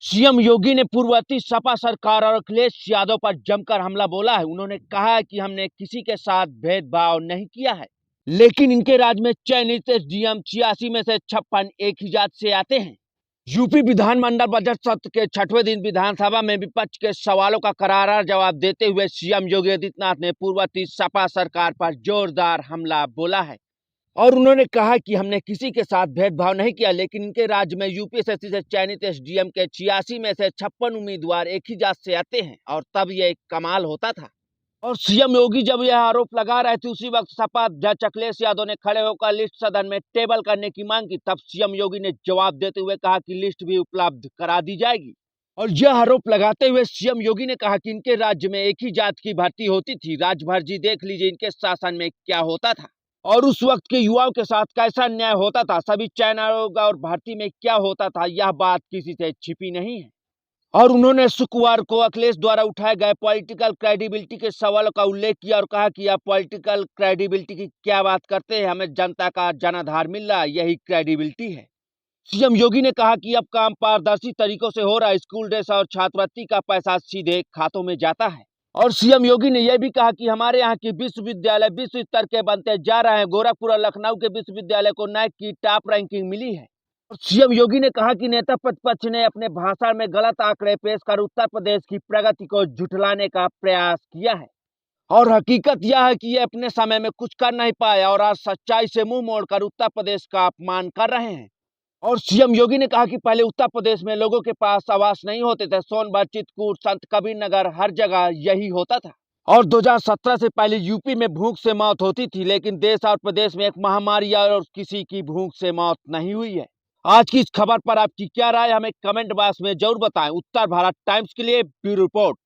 CM योगी ने पूर्ववर्ती सपा सरकार और अखिलेश यादव पर जमकर हमला बोला है। उन्होंने कहा है कि हमने किसी के साथ भेदभाव नहीं किया है, लेकिन इनके राज्य में चयनित एसडीएम 86 में से 56 एक ही जात से आते हैं। यूपी विधानमंडल बजट सत्र के 6वें दिन विधानसभा में विपक्ष के सवालों का करारा जवाब देते हुए सीएम योगी आदित्यनाथ ने पूर्ववर्ती सपा सरकार पर जोरदार हमला बोला है और उन्होंने कहा कि हमने किसी के साथ भेदभाव नहीं किया, लेकिन इनके राज्य में यूपीएससी से चयनित एसडीएम के 86 में से 56 उम्मीदवार एक ही जात से आते हैं और तब यह एक कमाल होता था। और सीएम योगी जब यह आरोप लगा रहे थे, उसी वक्त सपा अध्यक्ष अखिलेश यादव ने खड़े होकर लिस्ट सदन में टेबल करने की मांग की। तब सीएम योगी ने जवाब देते हुए कहा कि लिस्ट भी उपलब्ध करा दी जाएगी। और यह आरोप लगाते हुए सीएम योगी ने कहा कि इनके राज्य में एक ही जात की भर्ती होती थी। राज्य भर जी देख लीजिए इनके शासन में क्या होता था और उस वक्त के युवाओं के साथ कैसा अन्याय होता था। सभी चयन आयोग और भर्ती में क्या होता था, यह बात किसी से छिपी नहीं है। और उन्होंने शुक्रवार को अखिलेश द्वारा उठाए गए पॉलिटिकल क्रेडिबिलिटी के सवालों का उल्लेख किया और कहा कि आप पॉलिटिकल क्रेडिबिलिटी की क्या बात करते हैं, हमें जनता का जनाधार मिल रहा है, यही क्रेडिबिलिटी है। सीएम योगी ने कहा कि अब काम पारदर्शी तरीकों से हो रहा है, स्कूल ड्रेस और छात्रवृत्ति का पैसा सीधे खातों में जाता है। और सीएम योगी ने यह भी कहा कि हमारे यहाँ की विश्वविद्यालय विश्व स्तर के बनते जा रहे हैं। गोरखपुर और लखनऊ के विश्वविद्यालय को नैक की टॉप रैंकिंग मिली है। और सीएम योगी ने कहा कि नेता प्रतिपक्ष ने अपने भाषण में गलत आंकड़े पेश कर उत्तर प्रदेश की प्रगति को झुठलाने का प्रयास किया है और हकीकत यह है कि ये अपने समय में कुछ कर नहीं पाए और आज सच्चाई से मुंह मोड़कर उत्तर प्रदेश का अपमान कर रहे हैं। और सीएम योगी ने कहा कि पहले उत्तर प्रदेश में लोगों के पास आवास नहीं होते थे। सोनभद्र, चित्रकूट, संत कबीर नगर, हर जगह यही होता था। और 2017 से पहले यूपी में भूख से मौत होती थी, लेकिन देश और प्रदेश में एक महामारी और किसी की भूख से मौत नहीं हुई है। आज की इस खबर पर आपकी क्या राय, हमें कमेंट बॉक्स में जरूर बताएं। उत्तर भारत टाइम्स के लिए ब्यूरो रिपोर्ट।